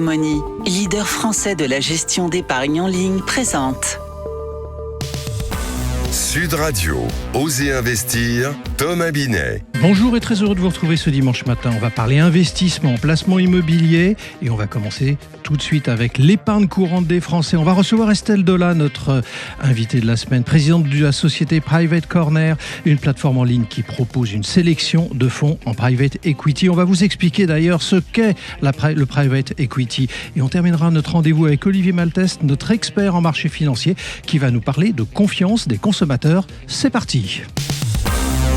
Money, leader français de la gestion d'épargne en ligne, présente Sud Radio, Osez investir, Thomas Binet. Bonjour et très heureux de vous retrouver ce dimanche matin. On va parler investissement, placement immobilier et on va commencer tout de suite avec l'épargne courante des Français. On va recevoir Estelle Dola, notre invitée de la semaine, présidente de la société Private Corner, une plateforme en ligne qui propose une sélection de fonds en private equity. On va vous expliquer d'ailleurs ce qu'est le private equity. Et on terminera notre rendez-vous avec Olivier Maltès, notre expert en marché financier, qui va nous parler de confiance des consommateurs. C'est parti.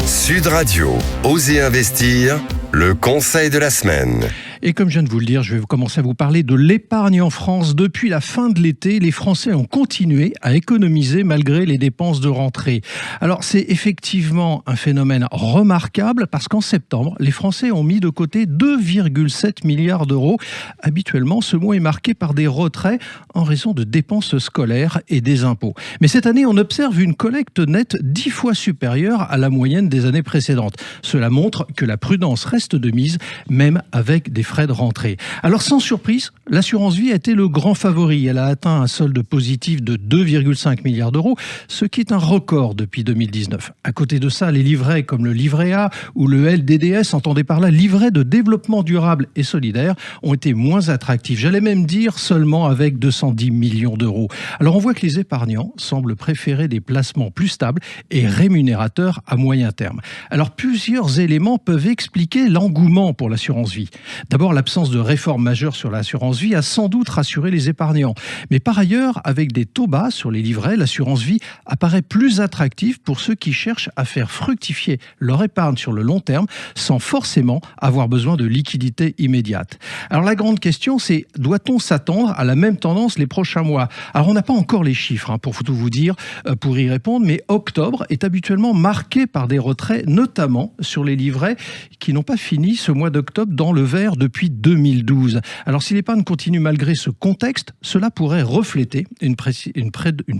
Sud Radio, Osez investir, le conseil de la semaine. Et comme je viens de vous le dire, je vais commencer à vous parler de l'épargne en France. Depuis la fin de l'été, les Français ont continué à économiser malgré les dépenses de rentrée. Alors c'est effectivement un phénomène remarquable parce qu'en septembre, les Français ont mis de côté 2,7 milliards d'euros. Habituellement, ce mois est marqué par des retraits en raison de dépenses scolaires et des impôts. Mais cette année, on observe une collecte nette 10 fois supérieure à la moyenne des années précédentes. Cela montre que la prudence reste de mise, même avec des frais de rentrée. Alors sans surprise, l'assurance vie a été le grand favori. Elle a atteint un solde positif de 2,5 milliards d'euros, ce qui est un record depuis 2019. À côté de ça, les livrets comme le livret A ou le LDDS, entendez par là livret de développement durable et solidaire, ont été moins attractifs. J'allais même dire seulement avec 210 millions d'euros. Alors on voit que les épargnants semblent préférer des placements plus stables et rémunérateurs à moyen terme. Alors plusieurs éléments peuvent expliquer l'engouement pour l'assurance vie. D'abord, l'absence de réforme majeure sur l'assurance vie a sans doute rassuré les épargnants. Mais par ailleurs, avec des taux bas sur les livrets, l'assurance vie apparaît plus attractive pour ceux qui cherchent à faire fructifier leur épargne sur le long terme sans forcément avoir besoin de liquidités immédiates. Alors la grande question, c'est doit-on s'attendre à la même tendance les prochains mois ? Alors on n'a pas encore les chiffres pour tout vous dire, pour y répondre, mais octobre est habituellement marqué par des retraits, notamment sur les livrets qui n'ont pas fini ce mois d'octobre dans le vert depuis 2012. Alors si l'épargne continue malgré ce contexte, cela pourrait refléter une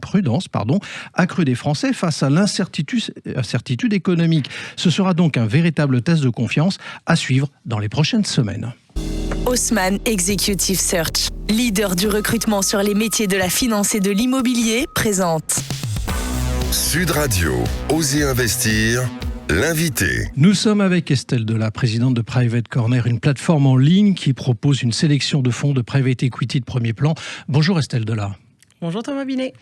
prudence accrue des Français face à l'incertitude économique. Ce sera donc un véritable test de confiance à suivre dans les prochaines semaines. Haussmann Executive Search, leader du recrutement sur les métiers de la finance et de l'immobilier, présente Sud Radio, Osez investir, l'invité. Nous sommes avec Estelle Dola, présidente de Private Corner, une plateforme en ligne qui propose une sélection de fonds de private equity de premier plan. Bonjour Estelle Dola. Bonjour Thomas Binet.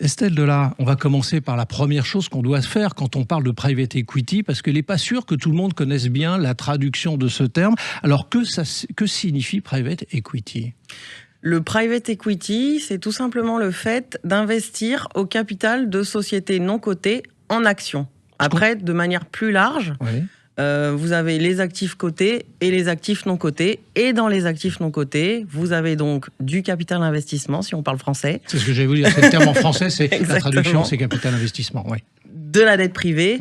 Estelle Dola, on va commencer par la première chose qu'on doit faire quand on parle de private equity, parce qu'il n'est pas sûr que tout le monde connaisse bien la traduction de ce terme. Alors que signifie private equity ? Le private equity, c'est tout simplement le fait d'investir au capital de sociétés non cotées en actions. Après, de manière plus large, oui. Vous avez les actifs cotés et les actifs non cotés. Et dans les actifs non cotés, vous avez donc du capital investissement, si on parle français. C'est ce que j'allais vous dire. C'est le terme en français, c'est la traduction, c'est capital investissement. Oui. De la dette privée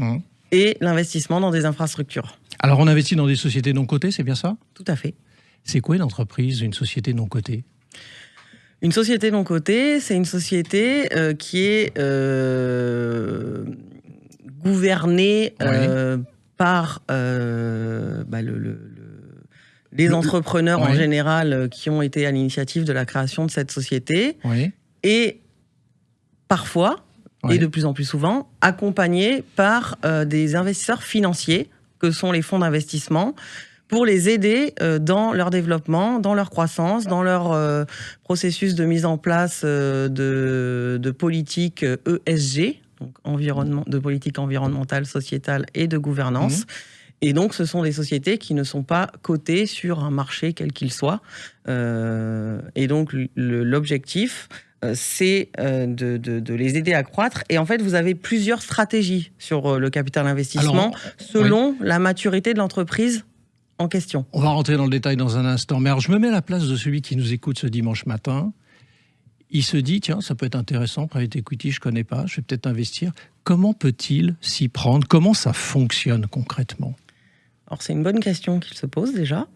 et l'investissement dans des infrastructures. Alors, on investit dans des sociétés non cotées, c'est bien ça ? Tout à fait. C'est quoi une entreprise, une société non cotée ? Une société non cotée, c'est une société qui est gouvernée par les entrepreneurs en général qui ont été à l'initiative de la création de cette société et parfois, et de plus en plus souvent, accompagnée par des investisseurs financiers que sont les fonds d'investissement pour les aider dans leur développement, dans leur croissance, dans leur processus de mise en place de politiques ESG, donc de politique environnementale, sociétale et de gouvernance. Et donc, ce sont des sociétés qui ne sont pas cotées sur un marché quel qu'il soit. Et donc, l'objectif, c'est de les aider à croître. Et en fait, vous avez plusieurs stratégies sur le capital investissement selon la maturité de l'entreprise en question. On va rentrer dans le détail dans un instant. Mais alors, je me mets à la place de celui qui nous écoute ce dimanche matin. Il se dit, tiens, ça peut être intéressant, private equity, je ne connais pas, je vais peut-être investir. Comment peut-il s'y prendre ? Comment ça fonctionne concrètement ? Alors, c'est une bonne question qu'il se pose déjà.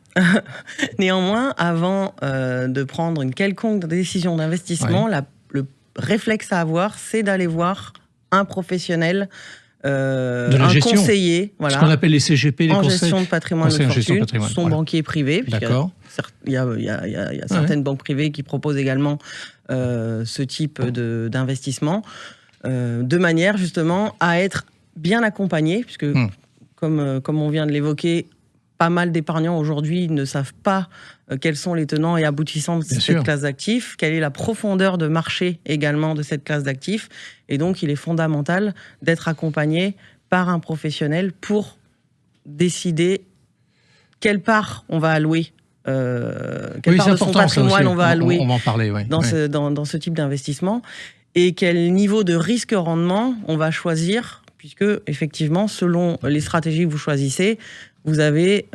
Néanmoins, avant de prendre une quelconque décision d'investissement, le réflexe à avoir, c'est d'aller voir un professionnel un gestion. Conseiller, ce qu'on appelle les CGP, les en conseils gestion de patrimoine de fortune, son banquier privé. D'accord. Il y a certaines banques privées qui proposent également ce type d'investissement, de manière justement à être bien accompagné, puisque comme on vient de l'évoquer, pas mal d'épargnants aujourd'hui ne savent pas quels sont les tenants et aboutissants de cette classe d'actifs, quelle est la profondeur de marché également de cette classe d'actifs. Et donc, il est fondamental d'être accompagné par un professionnel pour décider quelle part on va allouer, quelle part de son patrimoine on va allouer on va en parler, dans ce type d'investissement, et quel niveau de risque-rendement on va choisir, puisque effectivement, selon les stratégies que vous choisissez, vous avez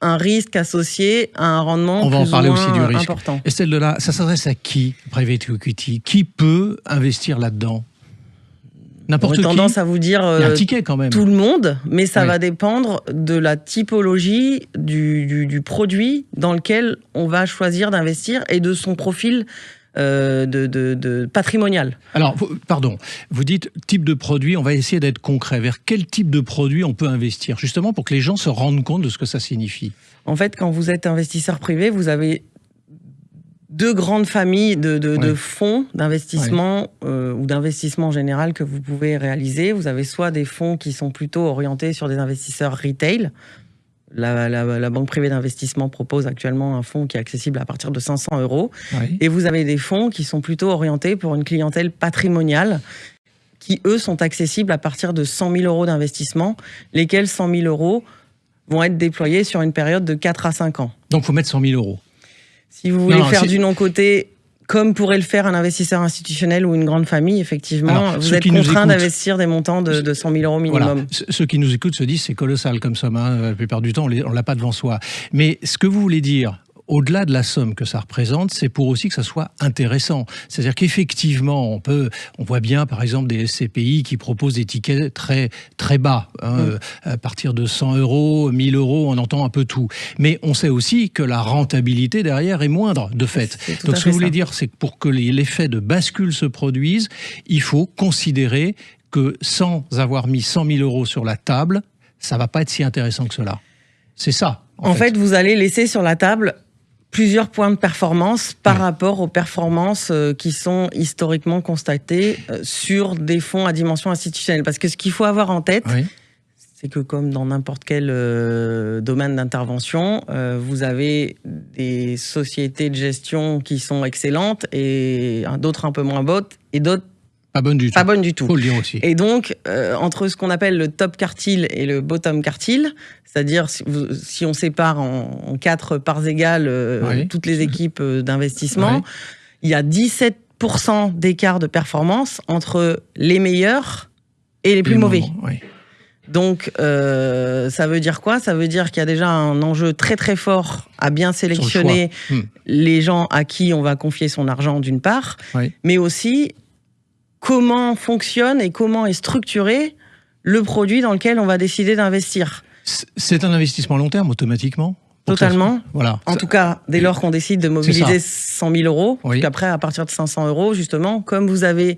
un risque associé à un rendement on va plus en parler ou moins aussi du risque. Important. Estelle Delat, ça s'adresse à qui, private equity? Qui peut investir là-dedans? N'importe qui. J'ai tendance à vous dire il y a un ticket quand même. Tout le monde, mais ça va dépendre de la typologie du produit dans lequel on va choisir d'investir et de son profil patrimonial. Alors, pardon, vous dites type de produit, on va essayer d'être concret. Vers quel type de produit on peut investir, justement pour que les gens se rendent compte de ce que ça signifie? En fait, quand vous êtes investisseur privé, vous avez deux grandes familles de fonds d'investissement ou d'investissement en général que vous pouvez réaliser. Vous avez soit des fonds qui sont plutôt orientés sur des investisseurs retail. La banque privée d'investissement propose actuellement un fonds qui est accessible à partir de 500 €. Oui. Et vous avez des fonds qui sont plutôt orientés pour une clientèle patrimoniale qui, eux, sont accessibles à partir de 100 000 € d'investissement, lesquels 100 000 € vont être déployés sur une période de 4 à 5 ans. Donc, il faut mettre 100 000 €. Si vous voulez faire du non-côté, comme pourrait le faire un investisseur institutionnel ou une grande famille, effectivement, alors, vous êtes contraint d'investir des montants de 100 000 € minimum. Voilà. Ceux qui nous écoutent se disent c'est colossal comme somme. La plupart du temps, on ne l'a pas devant soi. Mais ce que vous voulez dire, au-delà de la somme que ça représente, c'est pour aussi que ça soit intéressant. C'est-à-dire qu'effectivement, on voit bien, par exemple, des SCPI qui proposent des tickets très, très bas. À partir de 100 €, 1000 €, on entend un peu tout. Mais on sait aussi que la rentabilité derrière est moindre, de fait. Donc, ce que vous voulez dire, c'est que pour que l'effet de bascule se produise, il faut considérer que sans avoir mis 100 000 € sur la table, ça ne va pas être si intéressant que cela. C'est ça. En fait, vous allez laisser sur la table plusieurs points de performance par rapport aux performances qui sont historiquement constatées sur des fonds à dimension institutionnelle. Parce que ce qu'il faut avoir en tête, c'est que comme dans n'importe quel domaine d'intervention, vous avez des sociétés de gestion qui sont excellentes et d'autres un peu moins bonnes et d'autres pas bonne du tout. Faut le dire aussi. Et donc, entre ce qu'on appelle le top quartile et le bottom quartile, c'est-à-dire si on sépare en 4 parts égales toutes les équipes d'investissement, il y a 17% d'écart de performance entre les meilleurs et les plus mauvais. Donc, ça veut dire quoi? Ça veut dire qu'il y a déjà un enjeu très très fort à bien sélectionner les gens à qui on va confier son argent d'une part, mais aussi comment fonctionne et comment est structuré le produit dans lequel on va décider d'investir. C'est un investissement long terme, automatiquement? Totalement. Voilà. En tout cas, dès lors qu'on décide de mobiliser 100 000 €, qu'après, à partir de 500 €, justement, comme vous avez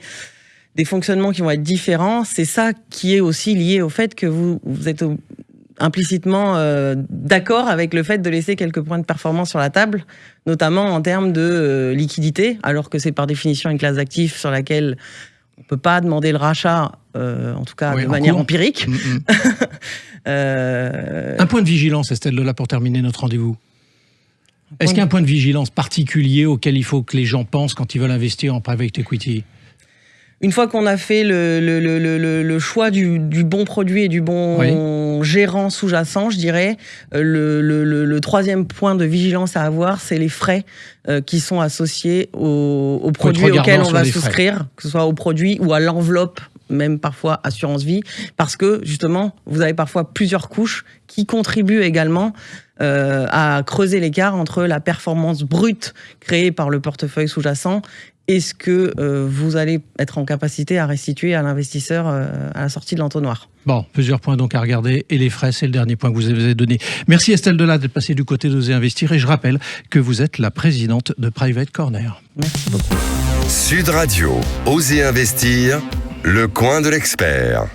des fonctionnements qui vont être différents, c'est ça qui est aussi lié au fait que vous êtes implicitement d'accord avec le fait de laisser quelques points de performance sur la table, notamment en termes de liquidité, alors que c'est par définition une classe d'actifs sur laquelle on ne peut pas demander le rachat, en tout cas de manière empirique. Un point de vigilance, Estelle Delat, pour terminer notre rendez-vous. Est-ce qu'il y a un point de vigilance particulier auquel il faut que les gens pensent quand ils veulent investir en private equity? Une fois qu'on a fait le choix du bon produit et du bon gérant sous-jacent, je dirais, le troisième point de vigilance à avoir, c'est les frais qui sont associés aux produits auxquels on va souscrire, que ce soit au produit ou à l'enveloppe, même parfois assurance vie, parce que justement, vous avez parfois plusieurs couches qui contribuent également à creuser l'écart entre la performance brute créée par le portefeuille sous-jacent et ce que vous allez être en capacité à restituer à l'investisseur à la sortie de l'entonnoir. Bon, plusieurs points donc à regarder, et les frais, c'est le dernier point que vous avez donné. Merci Estelle Delat d'être passée du côté d'Oser Investir, et je rappelle que vous êtes la présidente de Private Corner. Merci beaucoup. Sud Radio, Oser Investir, le coin de l'expert.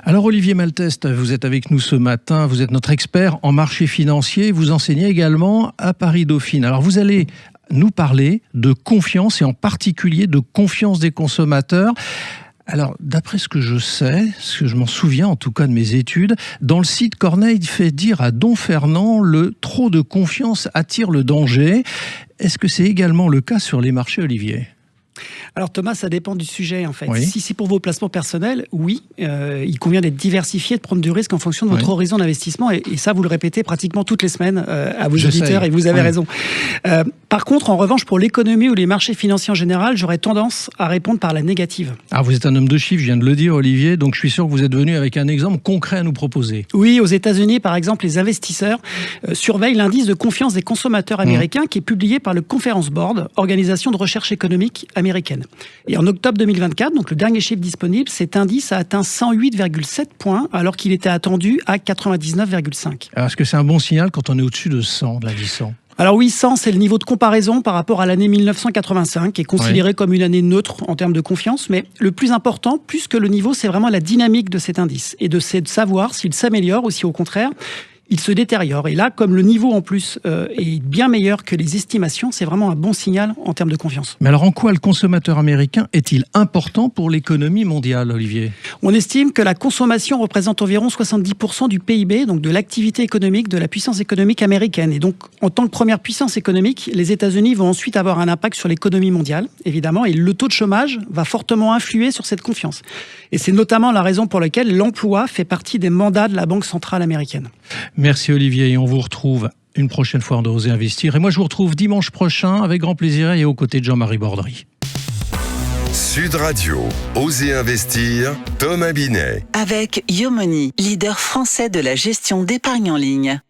Alors Olivier Malteste, vous êtes avec nous ce matin, vous êtes notre expert en marché financier, vous enseignez également à Paris-Dauphine. Alors vous allez nous parler de confiance et en particulier de confiance des consommateurs. Alors, d'après ce que je sais, ce que je m'en souviens en tout cas de mes études, dans le site Corneille fait dire à Don Fernand, le trop de confiance attire le danger. Est-ce que c'est également le cas sur les marchés, Olivier ? Alors Thomas, ça dépend du sujet en fait. Oui. Si c'est pour vos placements personnels, oui, il convient d'être diversifié, de prendre du risque en fonction de votre horizon d'investissement et ça vous le répétez pratiquement toutes les semaines à vos auditeurs et vous avez raison. Par contre, en revanche, pour l'économie ou les marchés financiers en général, j'aurais tendance à répondre par la négative. Ah, vous êtes un homme de chiffres, je viens de le dire Olivier, donc je suis sûr que vous êtes venu avec un exemple concret à nous proposer. Oui, aux États-Unis par exemple, les investisseurs surveillent l'indice de confiance des consommateurs américains qui est publié par le Conference Board, organisation de recherche économique américaine. Et en octobre 2024, donc le dernier chiffre disponible, cet indice a atteint 108,7 points alors qu'il était attendu à 99,5. Alors, est-ce que c'est un bon signal quand on est au-dessus de 100, de l'indice 100 ? Alors oui, 100, c'est le niveau de comparaison par rapport à l'année 1985, qui est considéré comme une année neutre en termes de confiance. Mais le plus important, plus que le niveau, c'est vraiment la dynamique de cet indice et de savoir s'il s'améliore ou si au contraire, il se détériore. Et là, comme le niveau en plus est bien meilleur que les estimations, c'est vraiment un bon signal en termes de confiance. Mais alors en quoi le consommateur américain est-il important pour l'économie mondiale, Olivier ? On estime que la consommation représente environ 70% du PIB, donc de l'activité économique, de la puissance économique américaine. Et donc, en tant que première puissance économique, les États-Unis vont ensuite avoir un impact sur l'économie mondiale, évidemment, et le taux de chômage va fortement influer sur cette confiance. Et c'est notamment la raison pour laquelle l'emploi fait partie des mandats de la Banque centrale américaine. Merci Olivier, et on vous retrouve une prochaine fois dans Oser Investir. Et moi je vous retrouve dimanche prochain avec grand plaisir et aux côtés de Jean-Marie Bordry. Sud Radio, Oser Investir, Thomas Binet. Avec Yomoni, leader français de la gestion d'épargne en ligne.